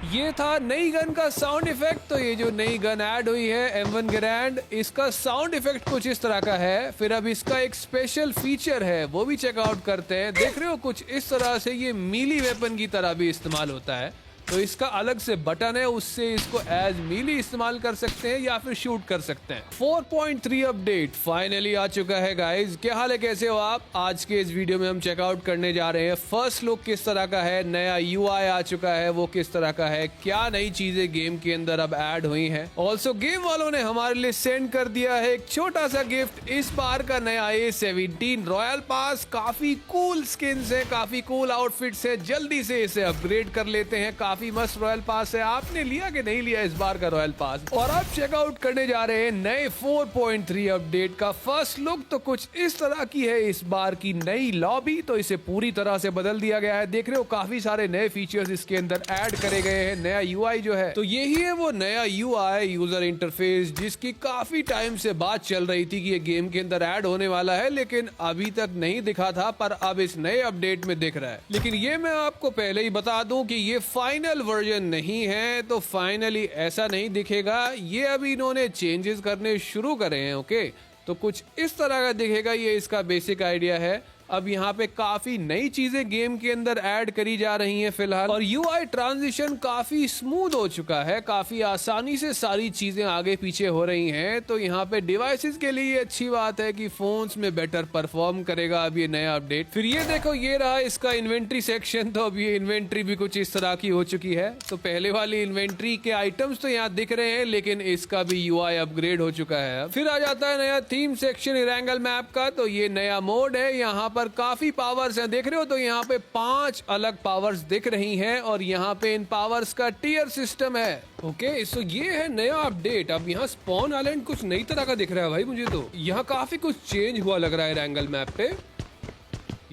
ये था नई गन का साउंड इफेक्ट। तो ये जो नई गन ऐड हुई है M1 ग्रैंड, इसका साउंड इफेक्ट कुछ इस तरह का है। फिर अब इसका एक स्पेशल फीचर है, वो भी चेकआउट करते हैं। देख रहे हो कुछ इस तरह से ये मीली वेपन की तरह भी इस्तेमाल होता है। तो इसका अलग से बटन है, उससे इसको एज मीली इस्तेमाल कर सकते हैं या फिर शूट कर सकते हैं। 4.3 अपडेट फाइनली आ चुका है गाइज। क्या हाल है, कैसे हो आप? आज के इस वीडियो में हम चेकआउट करने जा रहे हैं फर्स्ट लुक किस तरह का है, नया UI आ चुका है वो किस तरह का है, क्या नई चीजें गेम के अंदर अब ऐड हुई हैं। ऑल्सो गेम वालों ने हमारे लिए सेंड कर दिया है एक छोटा सा गिफ्ट। इस बार का नया A17 रॉयल पास, काफी कूल स्किन्स है, काफी कूल आउटफिट्स है। जल्दी से इसे अपग्रेड कर लेते हैं। काफी मस्त रॉयल पास है। आपने लिया कि नहीं लिया इस बार का रॉयल पास? और आप चेकआउट करने जा रहे हैं नए 4.3 अपडेट का फर्स्ट लुक। तो कुछ इस तरह की है इस बार की नई लॉबी। तो इसे पूरी तरह से बदल दिया गया है। देख रहे हो काफी सारे नए फीचर्स इसके अंदर ऐड करे गए हैं। नया UI जो है, तो यही है वो नया UI यूजर इंटरफेस, जिसकी काफी टाइम से बात चल रही थी कि ये गेम के अंदर ऐड होने वाला है, लेकिन अभी तक नहीं दिखा था। पर अब इस नए अपडेट में दिख रहा है। लेकिन ये मैं आपको पहले ही बता दूं कि ये फाइनल वर्जन नहीं है। तो फाइनली ऐसा नहीं दिखेगा। ये अभी इन्होंने चेंजेस करने शुरू करे हैं। ओके, तो कुछ इस तरह का दिखेगा। ये इसका बेसिक आइडिया है। अब यहाँ पे काफी नई चीजें गेम के अंदर ऐड करी जा रही हैं फिलहाल। और UI ट्रांजिशन काफी स्मूथ हो चुका है। काफी आसानी से सारी चीजें आगे पीछे हो रही हैं। तो यहाँ पे डिवाइसेस के लिए अच्छी बात है कि फोन्स में बेटर परफॉर्म करेगा अब ये नया अपडेट। फिर ये देखो, ये रहा इसका इन्वेंट्री सेक्शन। तो अब ये इन्वेंट्री भी कुछ इस तरह की हो चुकी है। तो पहले वाली इन्वेंट्री के आइटम्स तो यहाँ दिख रहे हैं, लेकिन इसका भी UI अपग्रेड हो चुका है। फिर आ जाता है नया थीम सेक्शन इरेंगल मैप का। तो ये नया मोड है। यहाँ पर काफी पावर्स हैं, देख रहे हो। तो यहाँ पे 5 अलग पावर्स दिख रही हैं और यहाँ पे इन पावर्स का टियर सिस्टम है। ओके, सो ये है नया अपडेट। अब यहाँ स्पॉन आइलैंड कुछ नई तरह का दिख रहा है भाई मुझे। तो यहाँ काफी कुछ चेंज हुआ लग रहा है एंगल मैप पे।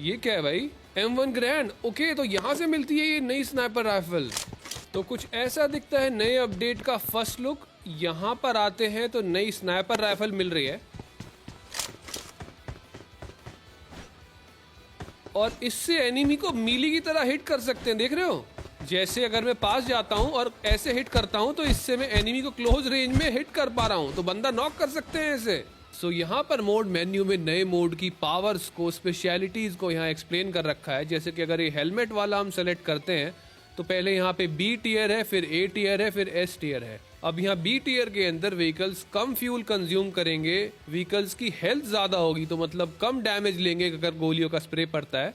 ये क्या है भाई? M1 grand. ओके, तो यहाँ से मिलती है ये नई स्नाइपर राइफल। तो कुछ ऐसा दिखता है नए अपडेट का फर्स्ट लुक। यहाँ पर आते हैं तो नई स्नाइपर राइफल मिल रही है और इससे एनिमी को मीली की तरह हिट कर सकते हैं। देख रहे हो, जैसे अगर मैं पास जाता हूं और ऐसे हिट करता हूं तो इससे मैं एनिमी को क्लोज रेंज में हिट कर पा रहा हूं, तो बंदा नॉक कर सकते हैं इसे। सो यहाँ पर मोड मेन्यू में नए मोड की पावर्स को, स्पेशलिटीज को यहाँ एक्सप्लेन कर रखा है। जैसे कि अगर ये हेलमेट वाला हम सेलेक्ट करते हैं तो पहले यहाँ पे B टियर है, फिर A टियर है, फिर S टियर है। अब यहाँ B टियर के अंदर व्हीकल्स कम फ्यूल कंज्यूम करेंगे, व्हीकल्स की हेल्थ ज्यादा होगी, तो मतलब कम डैमेज लेंगे अगर गोलियों का स्प्रे पड़ता है।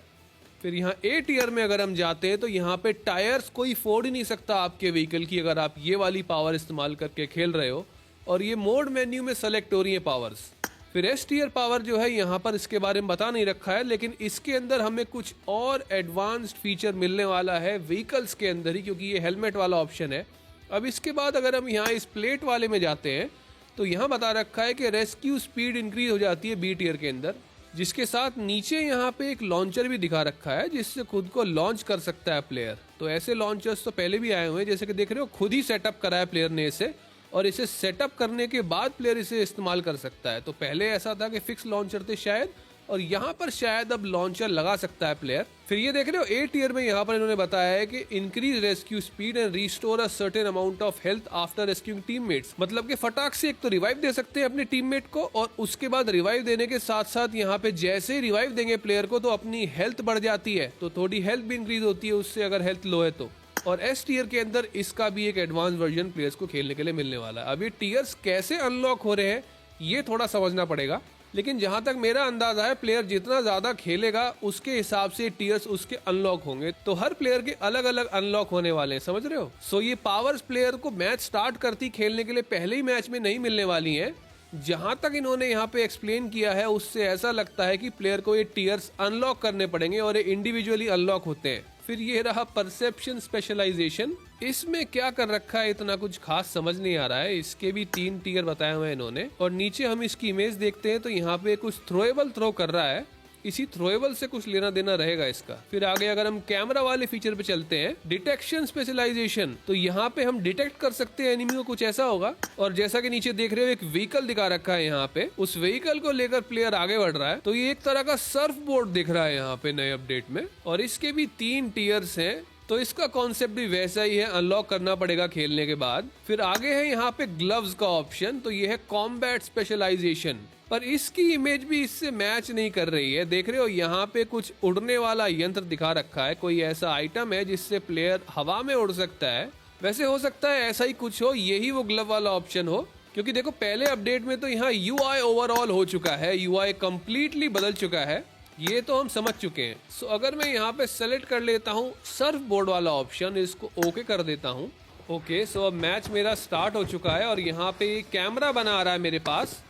फिर यहाँ A टियर में अगर हम जाते हैं तो यहाँ पे टायर्स कोई फोड़ ही नहीं सकता आपके व्हीकल की, अगर आप ये वाली पावर इस्तेमाल करके खेल रहे हो। और ये मोड मेन्यू में सेलेक्ट हो रही है पावर्स। फिर S टियर पावर जो है यहाँ पर इसके बारे में बता नहीं रखा है, लेकिन इसके अंदर हमें कुछ और एडवांस्ड फीचर मिलने वाला है व्हीकल्स के अंदर ही, क्योंकि ये हेलमेट वाला ऑप्शन है। अब इसके बाद अगर हम यहाँ इस प्लेट वाले में जाते हैं तो यहाँ बता रखा है कि रेस्क्यू स्पीड इंक्रीज हो जाती है B टियर के अंदर, जिसके साथ नीचे यहाँ पे एक लॉन्चर भी दिखा रखा है जिससे खुद को लॉन्च कर सकता है प्लेयर। तो ऐसे लॉन्चर्स तो पहले भी आए हुए हैं, जैसे कि देख रहे हो खुद ही सेटअप करा है प्लेयर ने इसे, और इसे सेटअप करने के बाद प्लेयर इसे इस्तेमाल कर सकता है। तो पहले ऐसा था कि फिक्स लॉन्चर थे शायद, और यहाँ पर शायद अब लॉन्चर लगा सकता है प्लेयर। फिर ये देख रहे हो A टियर में यहाँ पर इन्होंने बताया है कि increase rescue speed and restore a certain amount of health after rescuing teammates. मतलब कि फटाक से एक तो रिवाइव दे सकते हैं अपने टीममेट को, और उसके बाद रिवाइव देने के साथ साथ यहाँ पे जैसे ही रिवाइव देंगे प्लेयर को तो अपनी हेल्थ बढ़ जाती है, तो थोड़ी हेल्थ भी इंक्रीज होती है उससे अगर हेल्थ लो है तो। और S टियर के अंदर इसका भी एक एडवांस वर्जन प्लेयर्स को खेलने के लिए मिलने वाला है। अब ये टियर्स कैसे अनलॉक हो रहे हैं ये थोड़ा समझना पड़ेगा, लेकिन जहां तक मेरा अंदाजा है प्लेयर जितना ज्यादा खेलेगा उसके हिसाब से टियर्स उसके अनलॉक होंगे। तो हर प्लेयर के अलग अलग अनलॉक होने वाले हैं, समझ रहे हो। सो ये पावर्स प्लेयर को मैच स्टार्ट करती खेलने के लिए पहले ही मैच में नहीं मिलने वाली हैं। जहां तक इन्होंने यहाँ पे एक्सप्लेन किया है उससे ऐसा लगता है कि प्लेयर को ये टियर्स अनलॉक करने पड़ेंगे और ये इंडिविजुअली अनलॉक होते हैं। फिर ये रहा परसेप्शन स्पेशलाइजेशन। इसमें क्या कर रखा है इतना कुछ खास समझ नहीं आ रहा है। इसके भी 3 टियर बताए हुए हैं इन्होंने। और नीचे हम इसकी इमेज देखते हैं तो यहाँ पे कुछ थ्रोएबल थ्रो कर रहा है, इसी थ्रोएबल से कुछ लेना देना रहेगा इसका। फिर आगे अगर हम कैमरा वाले फीचर पे चलते हैं, डिटेक्शन स्पेशलाइजेशन, तो यहाँ पे हम डिटेक्ट कर सकते हैं एनिमी को, कुछ ऐसा होगा। और जैसा कि नीचे देख रहे हो एक व्हीकल दिखा रखा है यहाँ पे, उस व्हीकल को लेकर प्लेयर आगे बढ़ रहा है। तो ये एक तरह का सर्फ बोर्ड दिख रहा है यहाँ पे नए अपडेट में। और इसके भी 3 टियर्स हैं, तो इसका कॉन्सेप्ट भी वैसा ही है, अनलॉक करना पड़ेगा खेलने के बाद। फिर आगे है यहाँ पे ग्लव्स का ऑप्शन, तो ये है कॉम्बैट स्पेशलाइजेशन, पर इसकी इमेज भी इससे मैच नहीं कर रही है। देख रहे हो यहाँ पे कुछ उड़ने वाला यंत्र दिखा रखा है, कोई ऐसा आइटम है जिससे प्लेयर हवा में उड़ सकता है। वैसे हो सकता है ऐसा ही कुछ हो, यही वो ग्लव वाला ऑप्शन हो, क्योंकि देखो पहले अपडेट में तो यहाँ UI ओवरऑल हो चुका है, UI कंप्लीटली बदल चुका है, ये तो हम समझ चुके हैं। सो अगर मैं यहाँ पे सेलेक्ट कर लेता हूँ सर्फ बोर्ड वाला ऑप्शन, इसको ओके कर देता हूँ। ओके, सो अब मैच मेरा स्टार्ट हो चुका है और यहाँ पे कैमरा बना आ रहा है मेरे पास,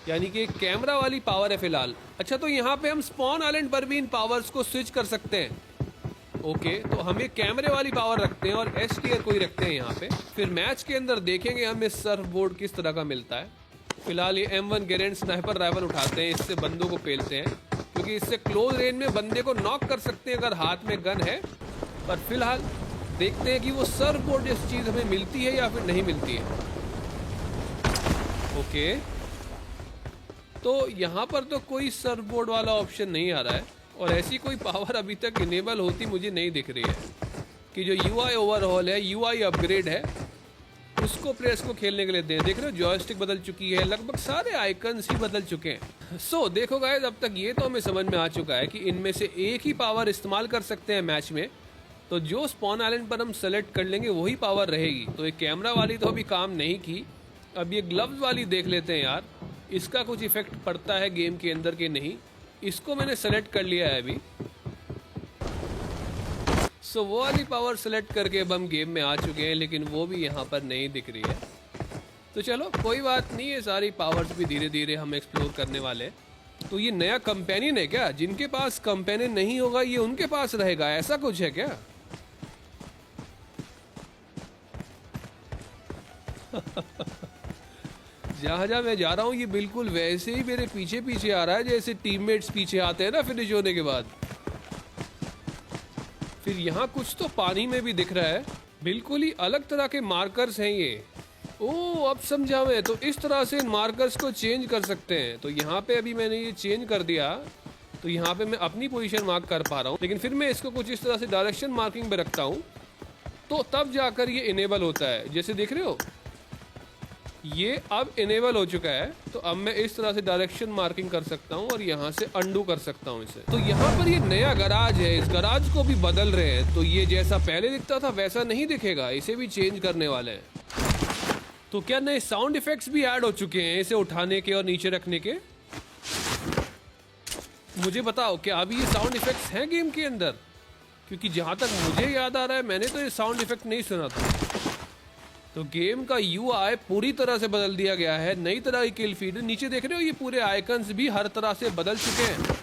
यानी कि कैमरा वाली पावर है फिलहाल। अच्छा, तो यहाँ पे हम स्पॉन आइलैंड पर भी इन पावर्स को स्विच कर सकते हैं। ओके, तो हम ये कैमरे वाली पावर रखते हैं और एस टियर को ही रखते हैं यहाँ पे। फिर मैच के अंदर देखेंगे हमें सर्फ बोर्ड किस तरह का मिलता है। फिलहाल ये M1 गेरेंट स्नाइपर राइफल उठाते हैं, इससे बंदों को पेलते हैं, क्योंकि इससे क्लोज रेंज में बंदे को नॉक कर सकते हैं अगर हाथ में गन है। पर फिलहाल देखते हैं कि वो सर्फ बोर्ड जैसी चीज हमें मिलती है या फिर नहीं मिलती है। ओके, तो यहाँ पर तो कोई सर्फ बोर्ड वाला ऑप्शन नहीं आ रहा है और ऐसी कोई पावर अभी तक इनेबल होती मुझे नहीं दिख रही है कि जो UI ओवरऑल है, UI अपग्रेड है, उसको प्लेयर्स को खेलने के लिए दें। देख रहे हो जॉयस्टिक बदल चुकी है, लगभग सारे आइकन्स ही बदल चुके हैं। सो देखो गाइस, अब तक ये तो हमें समझ में आ चुका है कि इनमें से एक ही पावर इस्तेमाल कर सकते हैं मैच में, तो जो स्पॉन आइलैंड पर हम सेलेक्ट कर लेंगे वही पावर रहेगी। तो ये कैमरा वाली तो अभी काम नहीं की, अब ये ग्लव्स वाली देख लेते हैं यार, इसका कुछ इफेक्ट पड़ता है गेम के अंदर के नहीं। इसको मैंने सेलेक्ट कर लिया है अभी, सो वो वाली पावर सेलेक्ट करके अब हम गेम में आ चुके हैं, लेकिन वो भी यहाँ पर नहीं दिख रही है। तो चलो कोई बात नहीं, ये सारी पावर्स भी धीरे धीरे हम एक्सप्लोर करने वाले हैं। तो ये नया कंपेनियन है क्या? जिनके पास कंपेनियन नहीं होगा ये उनके पास रहेगा, ऐसा कुछ है क्या? जहाँ जहाँ मैं जा रहा हूँ ये बिल्कुल वैसे ही मेरे पीछे पीछे आ रहा है जैसे टीममेट्स पीछे आते हैं ना फिनिश होने के बाद। फिर यहाँ कुछ तो पानी में भी दिख रहा है, बिल्कुल ही अलग तरह के मार्कर्स हैं ये। ओह, अब समझा मैं, तो इस तरह से इन मार्कर्स को चेंज कर सकते हैं। तो यहाँ पे अभी मैंने ये चेंज कर दिया, तो यहाँ पे मैं अपनी पोजीशन मार्क कर पा रहा हूँ, लेकिन फिर मैं इसको कुछ इस तरह से डायरेक्शन मार्किंग पे रखता हूँ, तो तब जाकर ये इनेबल होता है। जैसे देख रहे हो ये अब इनेबल हो चुका है, तो अब मैं इस तरह से डायरेक्शन मार्किंग कर सकता हूँ और यहाँ से अंडू कर सकता हूँ इसे। तो यहाँ पर ये नया गराज है, इस गराज को भी बदल रहे हैं, तो ये जैसा पहले दिखता था वैसा नहीं दिखेगा, इसे भी चेंज करने वाले हैं। तो क्या नए साउंड इफेक्ट्स भी ऐड हो चुके हैं इसे उठाने के और नीचे रखने के? मुझे बताओ, क्या अभी ये साउंड इफेक्ट्स हैं गेम के अंदर? क्योंकि जहाँ तक मुझे याद आ रहा है मैंने तो ये साउंड इफेक्ट नहीं सुना था। तो गेम का UI पूरी तरह से बदल दिया गया है, नई तरह की किल फीड। नीचे देख रहे हो ये पूरे आइकन्स भी हर तरह से बदल चुके हैं।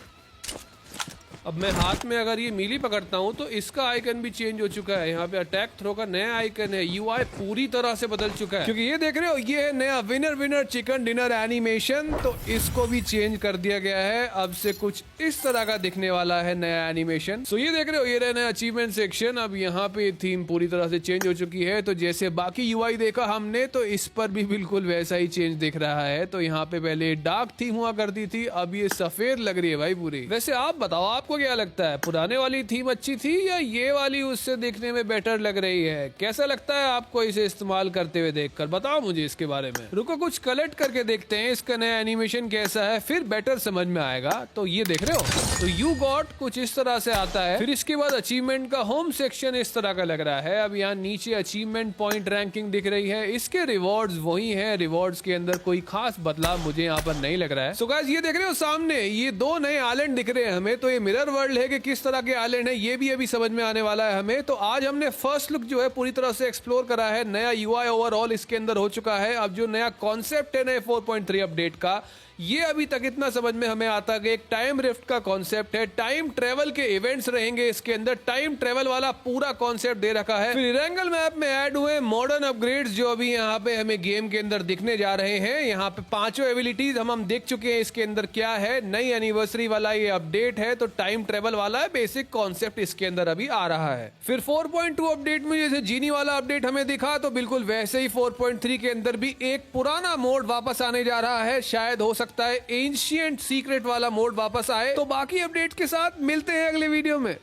अब मैं हाथ में अगर ये मीली पकड़ता हूँ तो इसका आइकन भी चेंज हो चुका है, यहाँ पे अटैक थ्रो का नया आइकन है, UI पूरी तरह से बदल चुका है। क्योंकि ये देख रहे हो ये है नया winner winner chicken dinner animation, तो इसको भी चेंज कर दिया गया है, अब से कुछ इस तरह का दिखने वाला है नया एनिमेशन। सो ये देख रहे हो ये रहा नया अचीवमेंट सेक्शन, अब यहाँ पे थीम पूरी तरह से चेंज हो चुकी है। तो जैसे बाकी UI देखा हमने, तो इस पर भी बिल्कुल वैसा ही चेंज दिख रहा है। तो यहाँ पे पहले डार्क थीम हुआ करती थी, अब ये सफेद लग रही है भाई पूरी। वैसे आप बताओ आपको क्या लगता है, पुराने वाली थीम अच्छी थी या ये वाली उससे देखने में बेटर लग रही है? कैसा लगता है आपको इसे इस्तेमाल करते हुए देखकर? बताओ मुझे इसके बारे में। रुको कुछ कलेक्ट करके देखते हैं इसका नया एनिमेशन कैसा है, फिर बेटर समझ में आएगा। तो ये देख रहे हो, तो यू गॉट कुछ इस तरह से आता है। फिर इसके बाद अचीवमेंट का होम सेक्शन इस तरह का लग रहा है। अब यहाँ नीचे अचीवमेंट पॉइंट रैंकिंग दिख रही है, इसके रिवॉर्ड्स वही है, रिवॉर्ड्स के अंदर कोई खास बदलाव मुझे यहाँ पर नहीं लग रहा है। सो गाइस ये देख रहे हो सामने ये दो नए आइलैंड दिख रहे हैं हमें, तो ये मिरर वर्ल्ड है कि किस तरह के आइलैंड है ये भी अभी समझ में आने वाला है हमें। तो आज हमने फर्स्ट लुक जो है पूरी तरह से एक्सप्लोर करा है, नया UI ओवरऑल इसके अंदर हो चुका है। अब जो नया कॉन्सेप्ट है नए 4.3 अपडेट का, ये अभी तक इतना समझ में हमें आता है कि एक टाइम रिफ्ट का कॉन्सेप्ट है, टाइम ट्रेवल के इवेंट्स रहेंगे इसके अंदर, टाइम ट्रेवल वाला पूरा कॉन्सेप्ट दे रखा है। फिर इरेंगल मैप में ऐड हुए मॉडर्न अपग्रेड्स जो अभी यहाँ पे हमें गेम के अंदर दिखने जा रहे हैं। यहाँ पे 5 एबिलिटीज हम देख चुके हैं इसके अंदर क्या है। नई एनिवर्सरी वाला ये अपडेट है, तो टाइम ट्रेवल वाला है, बेसिक कॉन्सेप्ट इसके अंदर अभी आ रहा है। फिर 4.2 अपडेट में जैसे जीनी वाला अपडेट हमें दिखा, तो बिल्कुल वैसे ही 4.3 के अंदर भी एक पुराना मोड वापस आने जा रहा है। शायद हो सकता है एंशिएंट सीक्रेट वाला मोड वापस आए। तो बाकी अपडेट के साथ मिलते हैं अगले वीडियो में।